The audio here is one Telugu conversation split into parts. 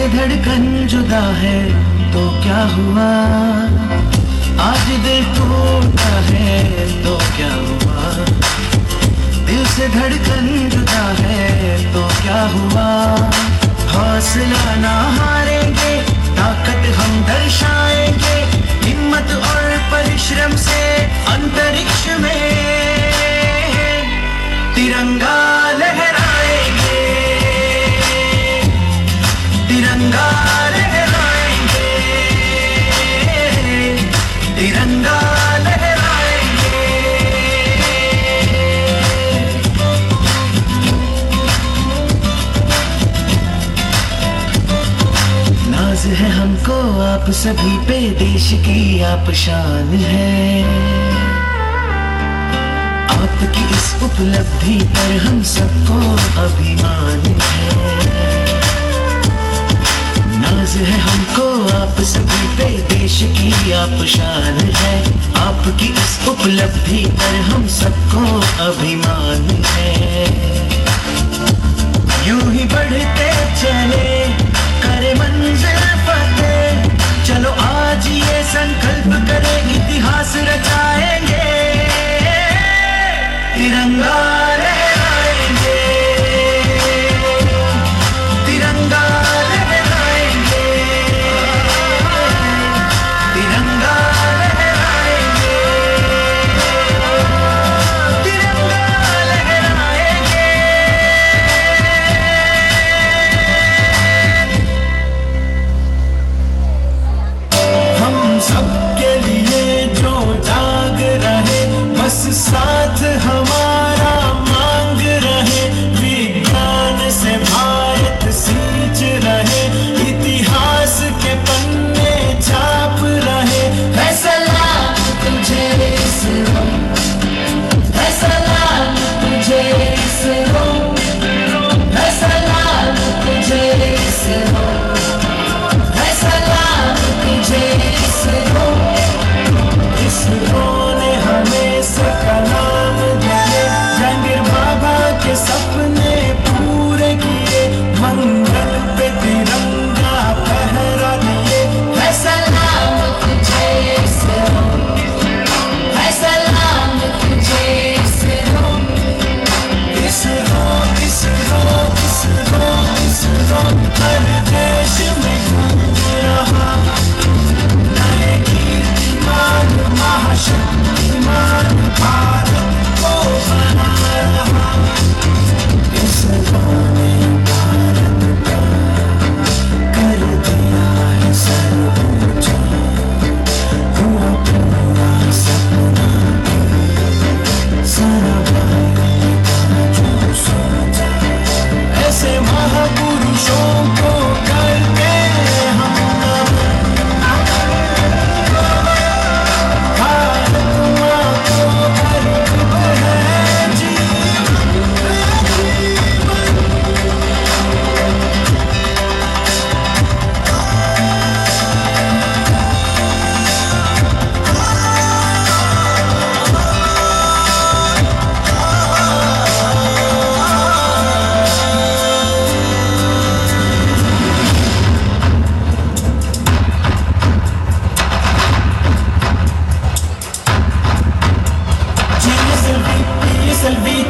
धड़कन जुदा है तो क्या हुआ, आज दिल टूटा है तो क्या हुआ, दिल से धड़कन जुदा है तो क्या हुआ। हौसला ना हारेंगे, ताकत हम दर्शाएंगे, हिम्मत और परिश्रम से अंतरिक्ष में तिरंगा लहराएंगे, तिरंगा लहराएंगे, तिरंगा लहराएंगे। नाज है हमको आप सभी पे, देश की आप शान है, आपकी इस उपलब्धि पर हम सबको अभिमान है। नाज है हमको आप सभी पे, देश की आप शान है, आपकी इस उपलब्धि पर हम सबको अभिमान है। यूं ही बढ़ते चले करे मंजिल फतेह, चलो आज ये संकल्प करें इतिहास रचाएंगे, तिरंगा लहराएंगे, तिरंगा लहराएंगे, तिरंगा लहराएंगे, तिरंगा लहराएंगे। हम सबके लिए जो जाग रहे, बस साथ हमारा मांग रहे, विज्ञान से भारत सींच रहे, इतिहास के पन्ने छाप रहे। है सलाम तुझे इसरो, है सलाम तुझे इसरो, है सलाम तुझे इसरो, है सलाम तुझे इसरो। इसरो ने हमें सलाम दिए, जहांगीर बाबा के सपने पूरे किए, मंगल पे तिरंगा फहरा दिए। है सलाम तुझे इसरो, है सलाम तुझे इसरो, इसरो इसरो इसरो इसरो हर देश में घूम रहा, नए कीर्तिमान महाशक्तिमान भारत को बना रहा। इसरो ने भारत का कर दिया है सर्वोच्च, हुआ पूरा सपना सारा भारत का जो सोचा। ऐसे महापुरुषों को करते हम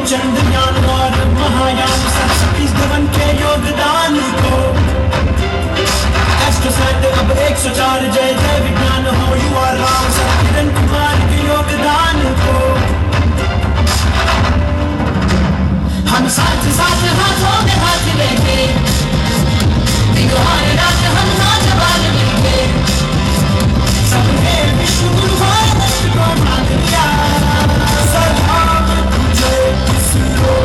चंद्रयान और महायान सब सतीश धवन के योगदान को, एस्ट्रोसैट अब 104 जय जय विज्ञान हो, युवा राम सर किरण कुमार के योगदान को। हम साथ साथ हाथों में हाथ लेके, दिगोहार रात हम नौजवान मिलके, सबने विश्व गुरु भारत को मान लिया। सलाम तुझे इसरो,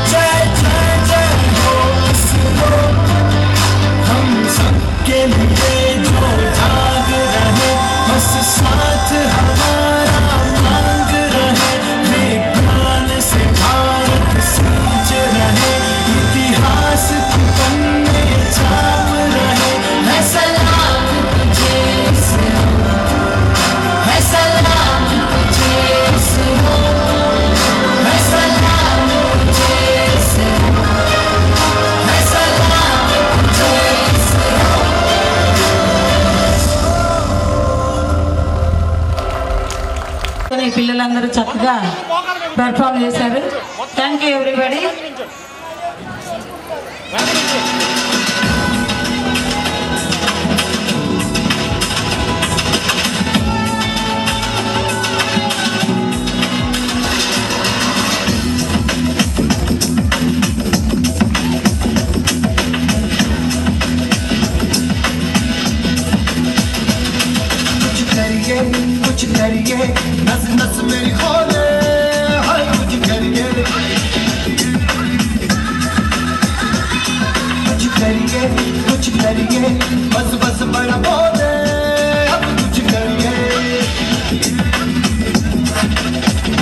जय जय जय हो इसरो। हम सबके लिए जो जाग रहे, बस ఈ పిల్లలందరూ చక్కగా పెర్ఫామ్ చేశారు. Thank you everybody. कुछ करिए नस नस मेरी खोले, हाय कुछ करिए, कुछ करिए बस बस बड़ा बोले, अब कुछ करिए।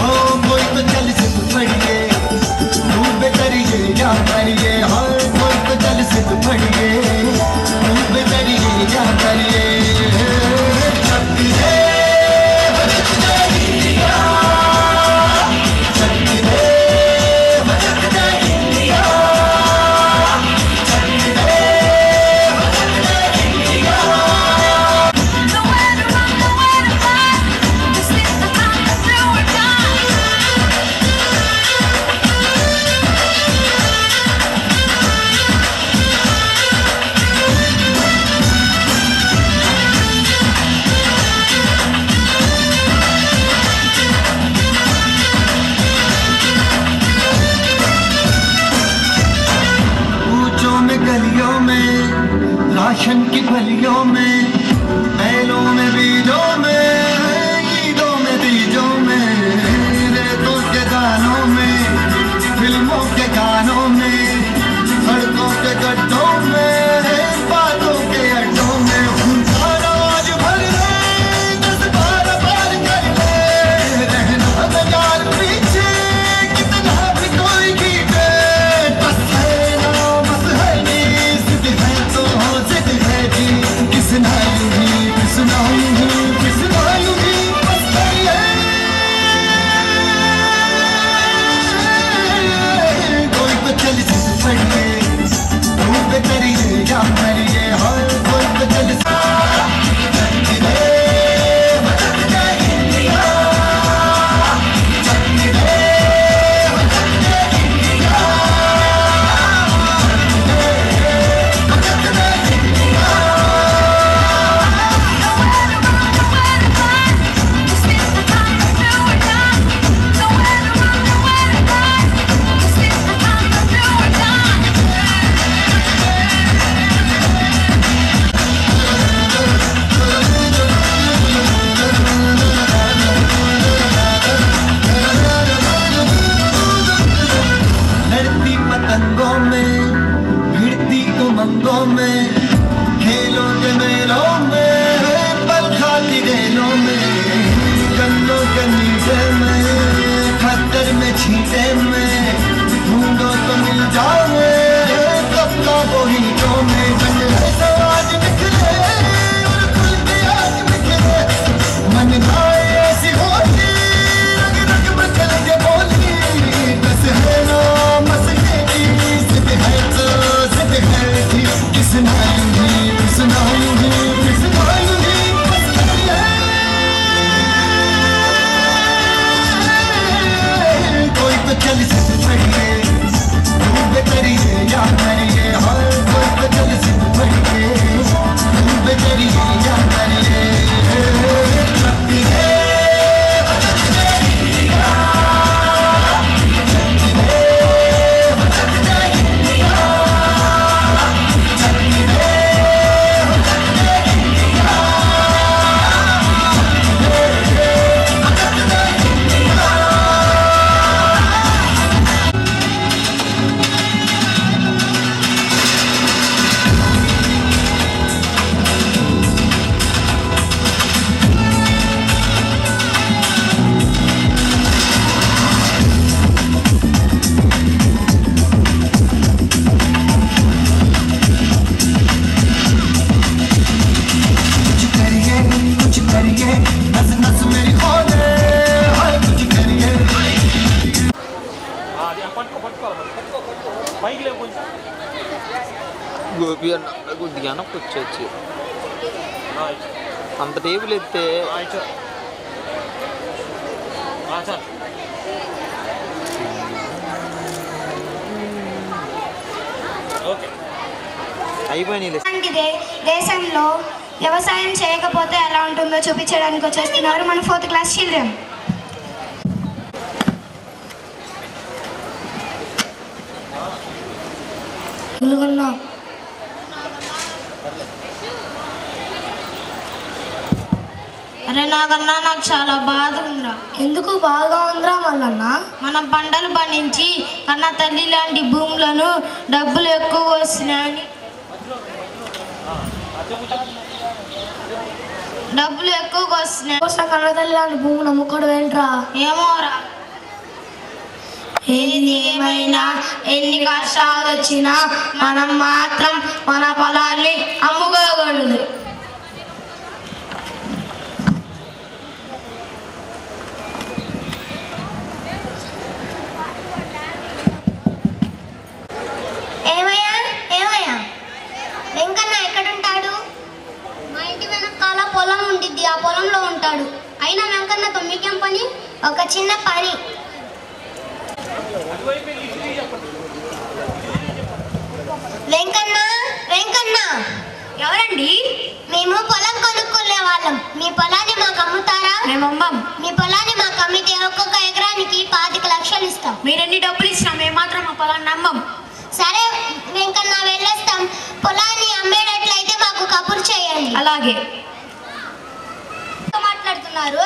ओ कोई तो चल से पड़िए, मुंह पे करिए क्या करिए, हाय कोई तो चल से पड़िए, मुंह पे करिए क्या करिए। गलियों में राशन की गलियों में, बैलों में बीजों में, ईदों में बीजों में, रेतों के गानों में, फिल्मों के गानों में, सड़कों के गड्ढों में, बातों के अड्डों में, उनका राज भर ले, 10-12 बार कर ले, रहना बेकार पीछे कितना भी कोई खींचे, बस है ना बस है नी, जिद है तो जिद है जी, किसना यूं ही बस करिए। कोई तो चल से पड़िए, मुंह पे करिए या करिए, हाय कोई तो चल से पतंगों में, भिड़ती उमंगों में, खेलों के मेलों में, पल खाती रेलों में, गन्नों के नीचे में, खद्दर में छींटे में, ढूंढो तो मिल जाओगे, कब का वो हीटों में, बंदे तो आज निकले और खुल के आज निकले, मन गाए ऐसी होती, रग रग में चल के बोली, बस है ना मसले की, जिद है तो जिद है जी, किसना यूं ही बस करिए। कोई तो चल से पड़िए, मुंह पे करिए या करिए, हाय कोई तो चल से पड़िए, मुंह पे करिए या करिए। గోపి అన్న కొద్దిగా కూర్చోవచ్చు. అంత టేబుల్ ఎత్తే అయిపోయినాయి. దేశంలో వ్యవసాయం చేయకపోతే ఎలా ఉంటుందో చూపించడానికి వచ్చేస్తున్నారు మన 4th క్లాస్ చిల్డ్రన్. అరే నాకన్నా నాకు చాలా బాధ ఉందిరా. ఎందుకు బాగా ఉందిరా మళ్ళన్నా? మన పంటలు పండించి కన్నా తల్లి లాంటి భూములను డబ్బులు ఎక్కువ వస్తున్నాయని కన్న తల్లి లాంటి భూములు అమ్ముకోవడం ఏంట్రా? ఏమోరా. ఏది ఏమైనా ఎన్ని కష్టాలు వచ్చినా మనం మాత్రం మన పొలాన్ని అమ్ముకోకూడదు. ఏమయ్యా వెంకన్న ఎక్కడుంటాడు? మా ఇంటి వెనకాల పొలం ఉండిద్ది, ఆ పొలంలో ఉంటాడు. అయినా వెంకన్నతో మీకేం పని? ఒక చిన్న పని. వెంకన్న వెంకన్న ఎవరండి? మేము పొలం కొనుక్కునే వాళ్ళం. మీ పొలాన్ని మాకు అమ్ముతారా? మేము అమ్మం. మీ పొలాన్ని మాకు అమ్మితే ఒక్కొక్క ఎకరానికి 25 లక్షలు ఇస్తాం. మీరెన్ని డబ్బులు ఇచ్చినా మేము మాత్రం మా పొలాన్ని అమ్మం. సరే వెంకన్న వెళ్ళేస్తాం. పొలాన్ని అమ్మేటట్లయితే మాకు కబురు చేయండి. అలాగే. మాట్లాడుతున్నారు?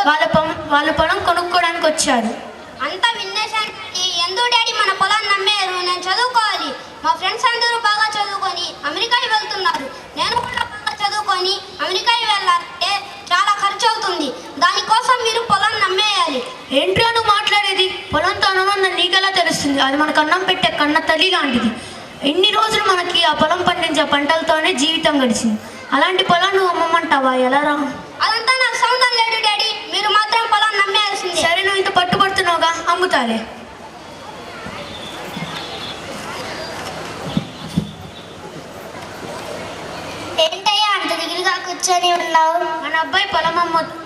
వాళ్ళ పొలం కొనుక్కోవడానికి వచ్చారు. అంతా విన్నేశాను. ఎందుకు డాడీ మన పొలాన్ని నమ్మారు? నేను చదువుకోవాలి. మా ఫ్రెండ్స్ అందరూ బాగా చదువుకొని అమెరికాకి వెళ్తున్నారు. నేను కూడా బాగా చదువుకొని అమెరికాకి వెళ్ళాలంటే చాలా ఖర్చు అవుతుంది. దానికోసం మీరు పొలాన్ని నమ్మేయాలి. ఏంట్రా నువ్వు మాట్లాడేది? పొలంతో అనుబంధం నీకెలా తెలుస్తుంది? అది మనకు అన్నం పెట్టే కన్న తల్లి లాంటిది. ఎన్ని రోజులు మనకి ఆ పొలం పండించే పంటలతోనే జీవితం గడిచింది. అలాంటి పొలం నువ్వు అమ్మమంటావా? ఎలా రా? అదంతా నాకు సంబంధం లేదు డాడీ. మీరు మాత్రం పొలాన్ని నమ్మేయాల్సిందే. సరే నువ్వు ఇంత పట్టుబడుతున్నావుగా, అమ్ముతాలే. ఏంటయ్యా అంత దిగులుగా కూర్చొని ఉన్నావు?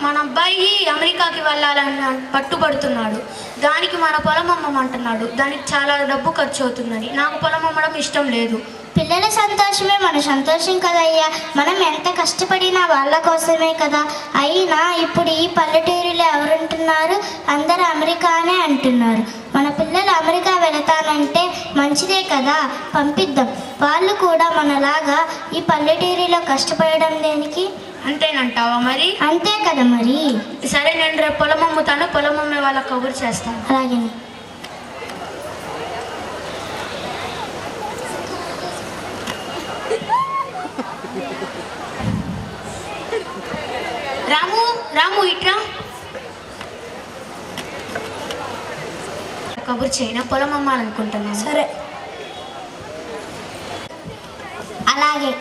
మన అబ్బాయి అమెరికాకి వెళ్ళాలని పట్టుబడుతున్నాడు. దానికి మన పొలం అమ్మమంటున్నాడు. దానికి చాలా డబ్బు ఖర్చు అవుతుందని. నాకు పొలం అమ్మడం ఇష్టం లేదు. పిల్లల సంతోషమే మన సంతోషం కదయ్యా. మనం ఎంత కష్టపడినా వాళ్ళ కోసమే కదా. అయినా ఇప్పుడు ఈ పల్లెటూరులో ఎవరుంటున్నారు? అందరూ అమెరికానే అంటున్నారు. మన పిల్లలు అమెరికా వెళతానంటే మంచిదే కదా, పంపిద్దాం. వాళ్ళు కూడా మనలాగా ఈ పల్లెటూరులో కష్టపడడం దేనికి? అంతేనంటావా? మరి అంతే కదా మరి. సరే నేను రేపు పొలం అమ్ముతాను. పొలం అమ్మే వాళ్ళకి కబురు చేస్తాను. అలాగే. రాము ఇట్రా. కబురు చేయనా? పొలం అమ్మాలనుకుంటున్నాను. సరే అలాగే.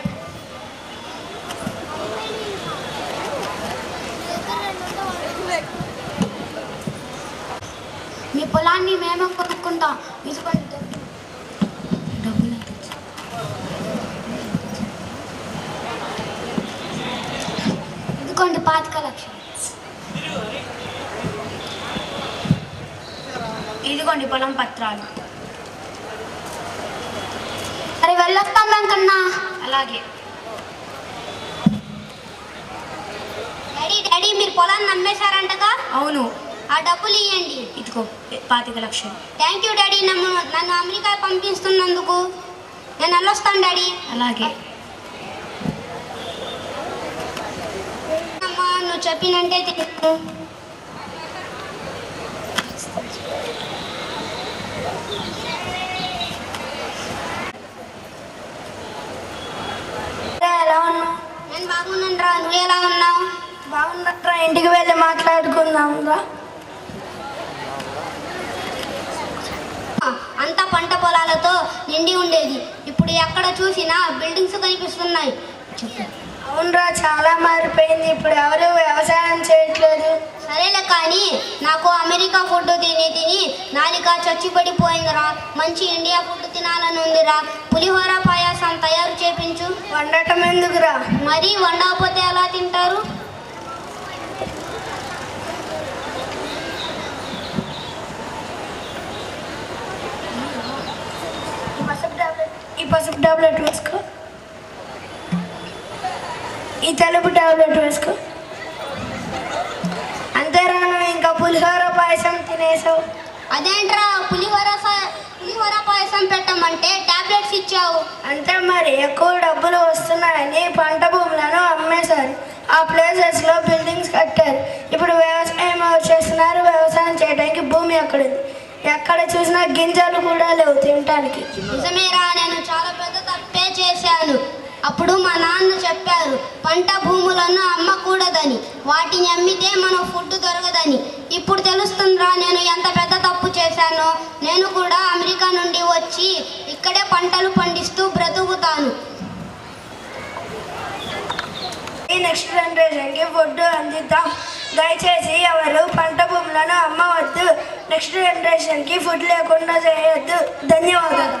మీ పొలాన్ని మేము కొనుక్కుంటాం. తీసుకోండి. డబ్బులు ఇదిగోండి 25 లక్షలు. ఇదిగోండి పొలం పత్రాలు. మరి వెళ్ళొస్తాం వెంకన్నా. అలాగే. డాడీ మీరు పొలాన్ని నమ్మేశారంటగా? అవును. ఆ డబ్బులు ఇవ్వండి. ఇదిగో 25 లక్షలు. Thank you daddy. నన్ను అమెరికా పంపిస్తున్నందుకు. నేను వెళ్ళొస్తాను డాడీ. అలాగే. అమ్మా నువ్వు చెప్పినంటే తిను. ఎలా ఉన్నావు? నేను బాగున్నాను రా. నువ్వు ఎలా ఉన్నావు? బాగున్నట్రా. ఇంటికి వెళ్ళి మాట్లాడుకుందాం రా. అంతా పంట పొలాలతో నిండి ఉండేది. ఇప్పుడు ఎక్కడ చూసినా బిల్డింగ్స్ కనిపిస్తున్నాయి. అవునరా, చాలా మారిపోయింది. ఇప్పుడు ఎవరు వ్యవసాయం చేయట్లేదు. సరేలే కానీ నాకు అమెరికా ఫుడ్ తిని తిని నాలిక చచ్చిపడిపోయిందిరా. మంచి ఇండియా ఫుడ్ తినాలని ఉందిరా. పులిహోర పాయాసం తయారు చేపించు. వండటం ఎందుకురా? మరి వండకపోతే ఎలా తింటారు? పసుపు టాబ్లెట్ వేసుకో, ఈ తెలుపు టాబ్లెట్ వేసుకో. అంతేరా, నువ్వు ఇంకా పులిహోర పాయసం తినేసావు. అదేంట్రా పులిహోర పాయసం పెట్టమంటే టాబ్లెట్స్ ఇచ్చావు. అంతే మరి, ఎక్కువ డబ్బులు వస్తున్నాయని పంట భూములను అమ్మేశారు. ఆ ప్లేసెస్లో బిల్డింగ్స్ కట్టారు. ఇప్పుడు వ్యవసాయం చేస్తున్నారు. వ్యవసాయం చేయడానికి భూమి ఎక్కడుంది? ఎక్కడ చూసినా గింజలు కూడా లేవు తినటానికి. నిజమేరా, నేను చాలా పెద్ద తప్పే చేశాను. అప్పుడు మా నాన్న చెప్పారు పంట భూములను అమ్మకూడదని, వాటిని అమ్మితే మనం ఫుడ్ దొరకదని. ఇప్పుడు తెలుస్తుందిరా నేను ఎంత పెద్ద తప్పు చేశానో. నేను కూడా అమెరికా నుండి వచ్చి ఇక్కడే పంటలు పండిస్తూ బ్రతుకుతాను. ఈ నెక్స్ట్ జనరేషన్కి ఫుడ్ అందిద్దాం. దయచేసి ఎవరు పంట భూములను అమ్మవద్దు. నెక్స్ట్ జనరేషన్కి ఫుడ్ లేకుండా చేయొద్దు. ధన్యవాదాలు.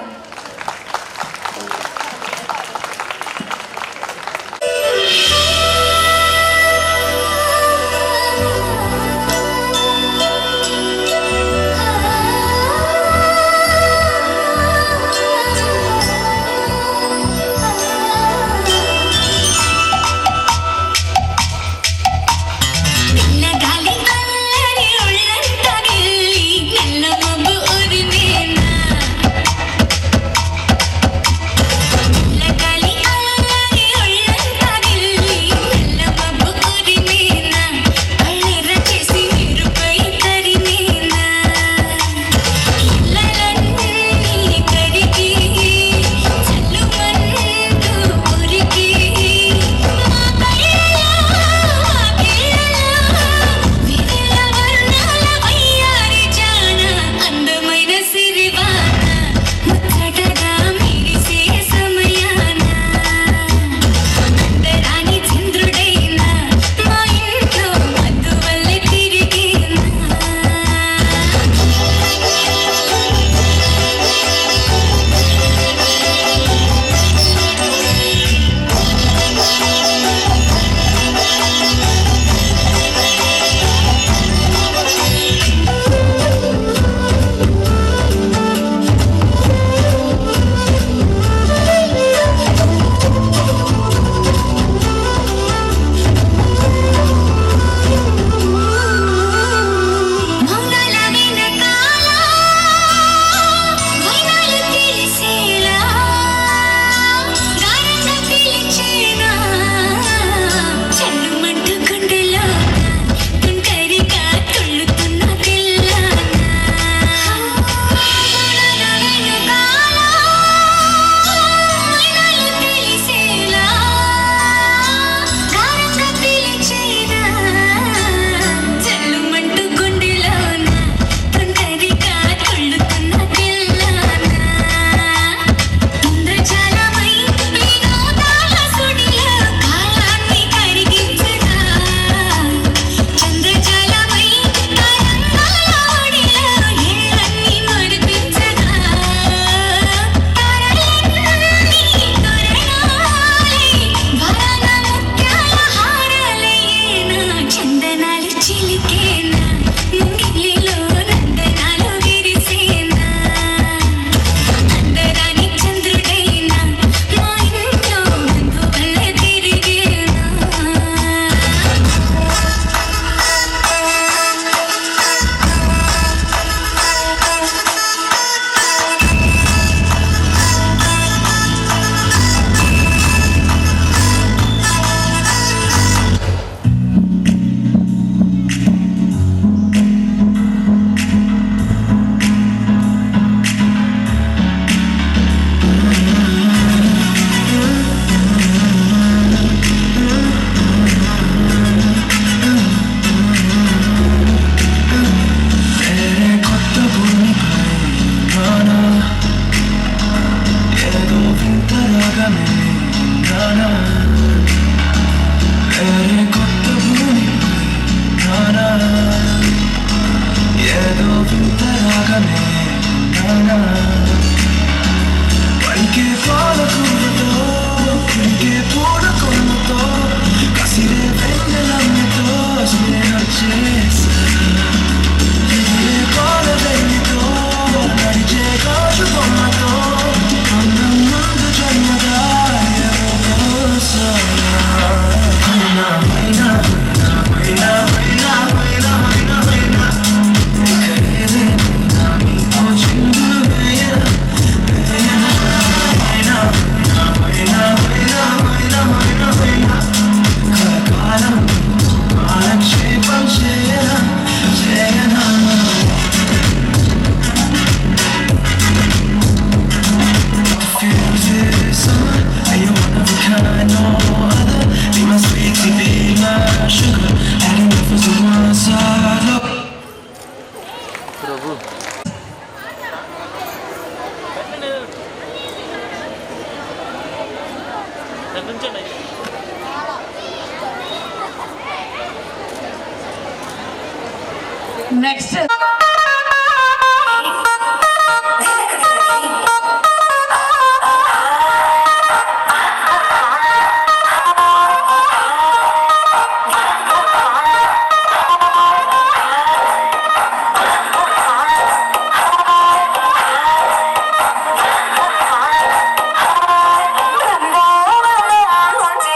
నెక్స్ట్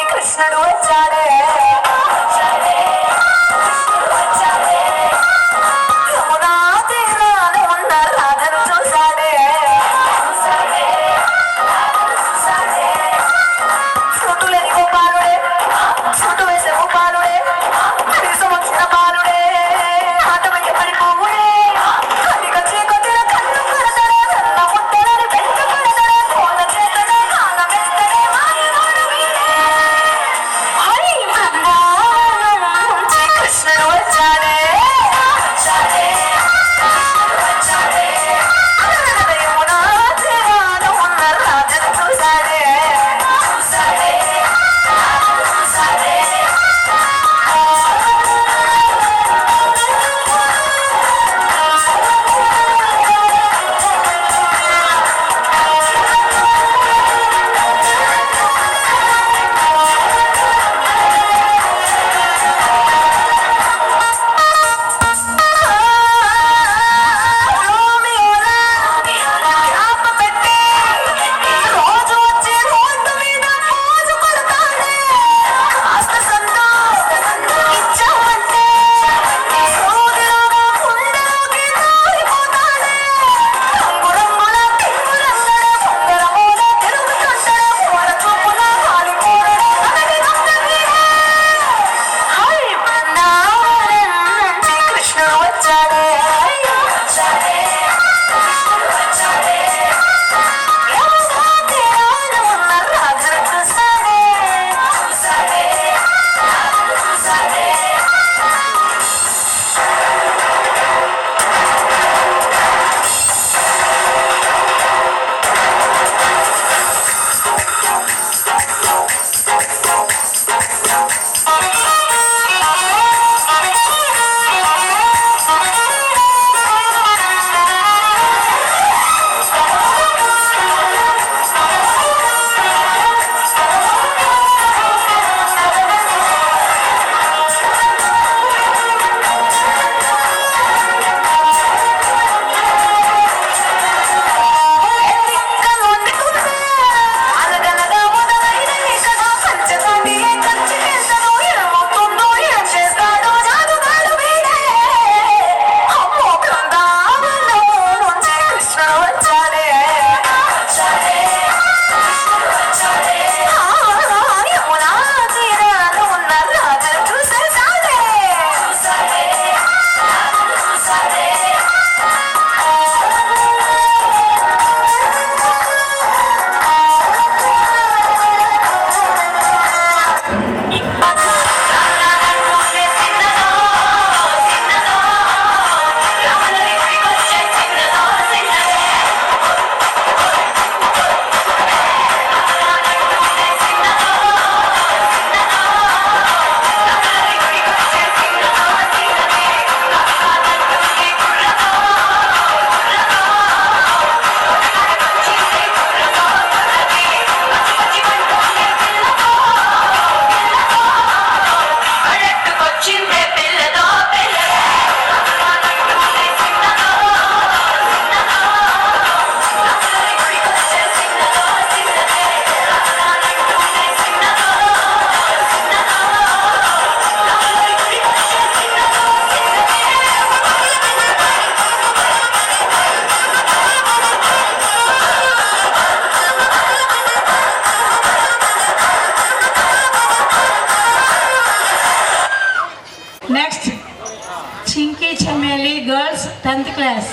కృష్ణుడు వచ్చాడే యమునా తీరాన ఉన్న రాధను చూశాడే చుట్టులేని గోపాలుడే చుట్టు వేసే గోపాలుడే కనీసం వచ్చిన బాలుడే ఆటమయ్య పడిపోవుడే కదిగా చీకొచ్చిన కన్ను కడతడే సన్న ముట్టడని పెంచు కడతడే కోల చేతడే కాల మెత్తడే మాయనోడు వీడే హరి బృందావనం నుంచి కృష్ణుడు వచ్చాడే యమునా తీరాన ఉన్న రాజను చూశాడే కృష్ణుడు వచ్చాడే యమునా తీరాన ఉన్న రాజును చూశాడే అలగలగా మొదలైన కథ పంచదాటి కంచి చేస్తాడు ఏమవుతుందో ఏం చేస్తాడో జాదుగాడు వీడే అమ్మో బృందావనం నుంచి కృష్ణుడు వచ్చాడే యమునా తీరాన ఉన్న రాజను చూసేశాడే next Chinki chameli girls 10th class